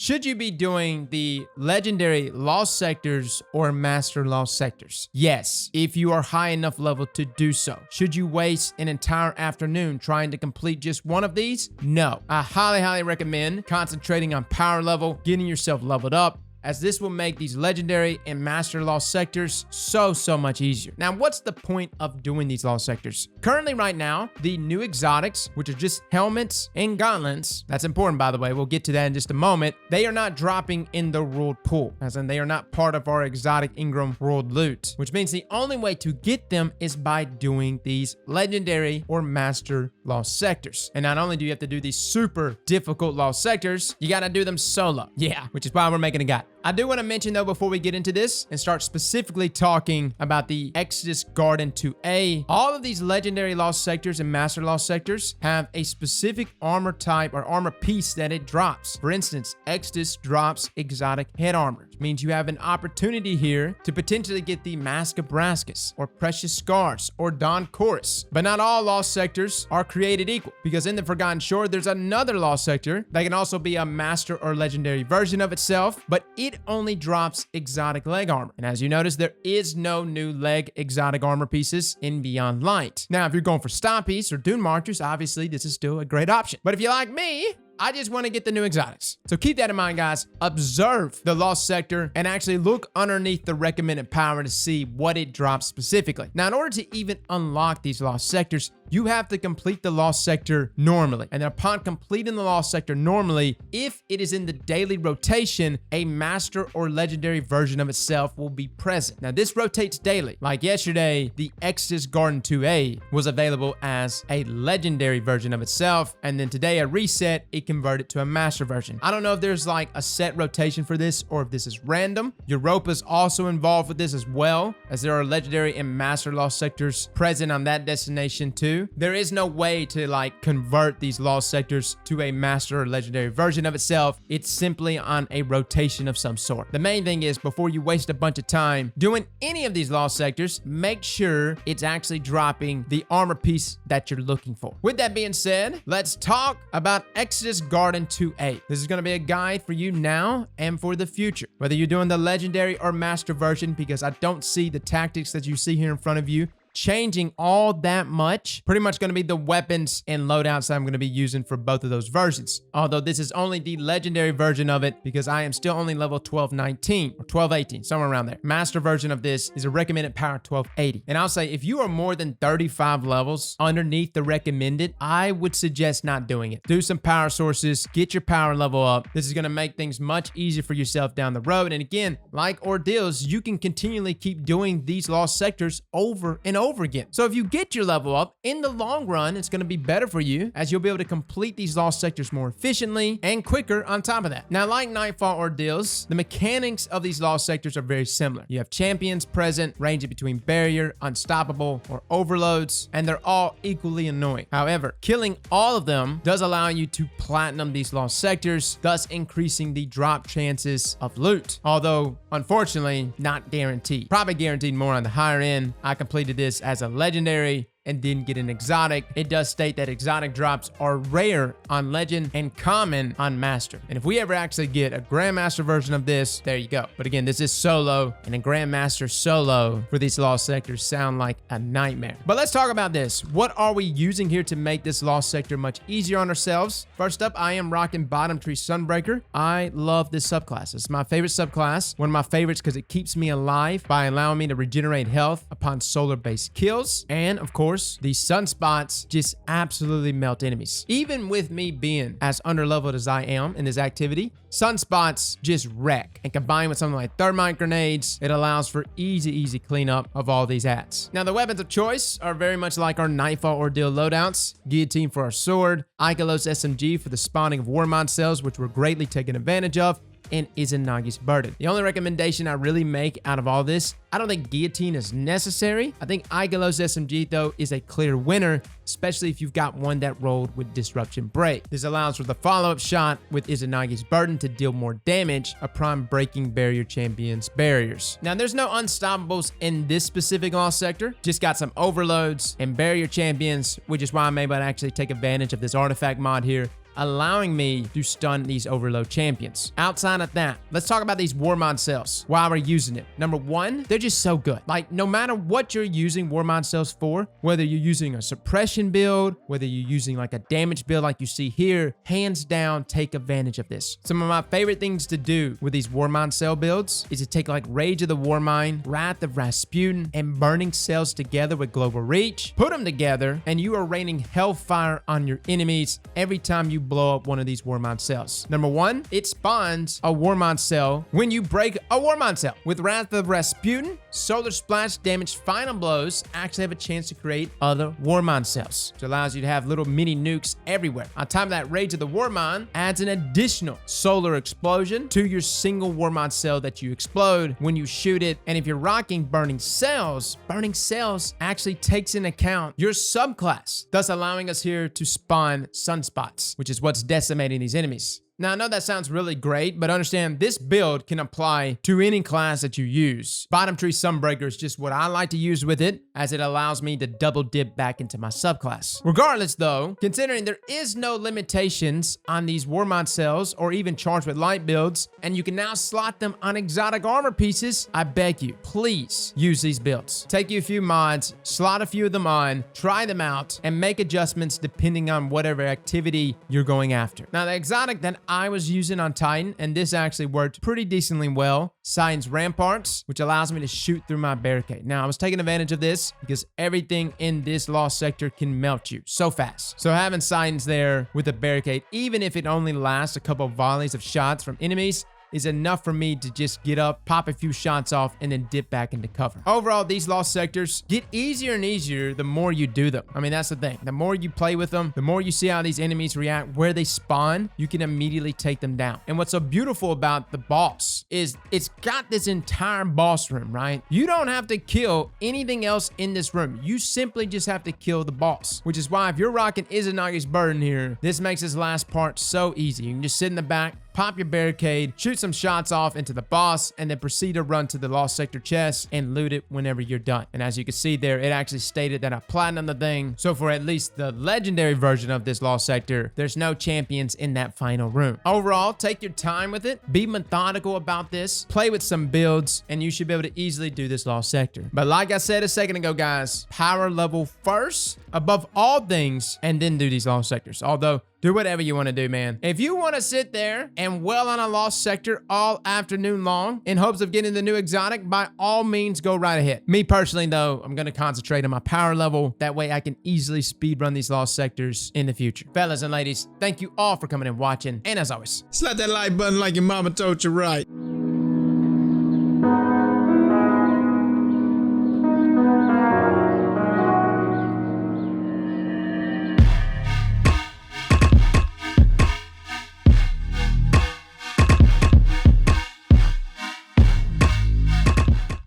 Should you be doing the legendary lost sectors or master lost sectors? Yes, if you are high enough level to do so. Should you waste an entire afternoon trying to complete just one of these? No. I highly recommend concentrating on power level, getting yourself leveled up, as this will make these legendary and master lost sectors so much easier. Now, what's the point of doing these lost sectors? Currently, right now, the new exotics, which are just helmets and gauntlets, that's important, by the way, we'll get to that in just a moment, they are not dropping in the world pool, as in they are not part of our exotic Ingram world loot, which means the only way to get them is by doing these legendary or master lost sectors. And not only do you have to do these super difficult lost sectors, you gotta do them solo. Yeah, which is why we're making a guide. I do want to mention though, before we get into this and start specifically talking about the MojoDesk 2A, all of these legendary lost sectors and master lost sectors have a specific armor type or armor piece that it drops. For instance, MojoDesk drops exotic head armor, which means you have an opportunity here to potentially get the Mask of Braskus or Precious Scars or Don Chorus. But not all lost sectors are created equal, because in the Forgotten Shore, there's another lost sector that can also be a master or legendary version of itself, but it only drops exotic leg armor. And as you notice, there is no new leg exotic armor pieces in Beyond Light. Now, if you're going for Stompies or Dune Marchers, obviously this is still a great option. But if you like me, I just want to get the new exotics. So keep that in mind, guys. Observe the lost sector and actually look underneath the recommended power to see what it drops specifically. Now, in order to even unlock these lost sectors, you have to complete the lost sector normally. And then upon completing the lost sector normally, if it is in the daily rotation, a master or legendary version of itself will be present. Now, this rotates daily. Like yesterday, the MojoDesk Garden 2A was available as a legendary version of itself. And then today, a reset, it converted to a master version. I don't know if there's like a set rotation for this or if this is random. Europa's also involved with this as well, as there are legendary and master lost sectors present on that destination too. There is no way to like convert these lost sectors to a master or legendary version of itself. It's simply on a rotation of some sort. The main thing is, before you waste a bunch of time doing any of these lost sectors, make sure it's actually dropping the armor piece that you're looking for. With that being said, let's talk about MojoDesk Garden 2A. This is going to be a guide for you now and for the future, whether you're doing the legendary or master version, because I don't see the tactics that you see here in front of you changing all that much. Pretty much going to be the weapons and loadouts that I'm going to be using for both of those versions. Although this is only the legendary version of it, because I am still only level 1219 or 1218, somewhere around there. Master version of this is a recommended power 1280. And I'll say, if you are more than 35 levels underneath the recommended, I would suggest not doing it. Do some power sources, get your power level up. This is going to make things much easier for yourself down the road. And again, like ordeals, you can continually keep doing these lost sectors over and over again. So if you get your level up, in the long run, it's going to be better for you, as you'll be able to complete these lost sectors more efficiently and quicker on top of that. Now, like Nightfall ordeals, the mechanics of these lost sectors are very similar. You have champions present, ranging between barrier, unstoppable, or overloads, and they're all equally annoying. However, killing all of them does allow you to platinum these lost sectors, thus increasing the drop chances of loot. Although, unfortunately, not guaranteed. Probably guaranteed more on the higher end. I completed this as a legendary and didn't get an exotic. It does state that exotic drops are rare on legend and common on master. And if we ever actually get a grandmaster version of this, there you go. But again, this is solo, and a grandmaster solo for these lost sectors sound like a nightmare. But let's talk about this. What are we using here to make this lost sector much easier on ourselves? First up, I am rocking Bottom Tree Sunbreaker. I love this subclass. It's my favorite subclass. One of my favorites because it keeps me alive by allowing me to regenerate health upon solar-based kills. And of course, the sunspots just absolutely melt enemies. Even with me being as underleveled as I am in this activity, sunspots just wreck. And combined with something like thermite grenades, it allows for easy cleanup of all these hats. Now, the weapons of choice are very much like our Nightfall ordeal loadouts. Guillotine for our sword, Ikelos SMG for the spawning of Warmod cells, which we're greatly taking advantage of, and Izanagi's Burden. The only recommendation I really make out of all this, I don't think Guillotine is necessary. I think Ikelos SMG, though, is a clear winner, especially if you've got one that rolled with Disruption Break. This allows for the follow-up shot with Izanagi's Burden to deal more damage upon breaking barrier champions' barriers. Now, there's no unstoppables in this specific lost sector, just got some overloads and barrier champions, which is why I'm able to actually take advantage of this artifact mod here. allowing me to stun these overload champions. Outside of that, let's talk about these Warmon cells while we're using it. Number one, they're just so good. Like, no matter what you're using Warmon cells for, whether you're using a suppression build, whether you're using like a damage build like you see here, hands down, take advantage of this. Some of my favorite things to do with these Warmon cell builds is to take like Rage of the Warmind, Wrath of Rasputin, and Burning Cells together with Global Reach. Put them together, and you are raining hellfire on your enemies every time you blow up one of these Warmon cells. Number one, it spawns a Warmon cell when you break a Warmon cell. With Wrath of Rasputin, Solar Splash damage final blows actually have a chance to create other Warmon cells, which allows you to have little mini nukes everywhere. On top of that, Rage of the Warmon adds an additional solar explosion to your single Warmon cell that you explode when you shoot it. And if you're rocking Burning Cells actually takes into account your subclass, thus allowing us here to spawn sunspots, which is what's decimating these enemies. Now, I know that sounds really great, but understand this build can apply to any class that you use. Bottom Tree Sunbreaker is just what I like to use with it, as it allows me to double dip back into my subclass. Regardless though, considering there is no limitations on these Warmon cells or even Charged with Light builds, and you can now slot them on exotic armor pieces, I beg you, please use these builds. Take you a few mods, slot a few of them on, try them out, and make adjustments depending on whatever activity you're going after. Now, the exotic that I was using on Titan, and this actually worked pretty decently well, Signs Ramparts, which allows me to shoot through my barricade. Now, I was taking advantage of this because everything in this lost sector can melt you so fast. So having Signs there with a barricade, even if it only lasts a couple of volleys of shots from enemies, is enough for me to just get up, pop a few shots off, and then dip back into cover. Overall, these lost sectors get easier and easier the more you do them. I mean, that's the thing. The more you play with them, the more you see how these enemies react, where they spawn, you can immediately take them down. And what's so beautiful about the boss is it's got this entire boss room, right? You don't have to kill anything else in this room. You simply just have to kill the boss, which is why if you're rocking Izanagi's Burden here, this makes this last part so easy. You can just sit in the back, pop your barricade, shoot some shots off into the boss, and then proceed to run to the lost sector chest and loot it whenever you're done. And as you can see there, it actually stated that I platinumed the thing. So for at least the legendary version of this lost sector, there's no champions in that final room. Overall, take your time with it, be methodical about this, play with some builds, and you should be able to easily do this lost sector. But like I said a second ago, guys, power level first above all things, and then do these lost sectors. Although, do whatever you want to do, man. If you want to sit there and well on a lost sector all afternoon long in hopes of getting the new exotic, by all means, go right ahead. Me personally, though, I'm going to concentrate on my power level. That way I can easily speedrun these lost sectors in the future. Fellas and ladies, thank you all for coming and watching. And as always, slap that like button like your mama told you right.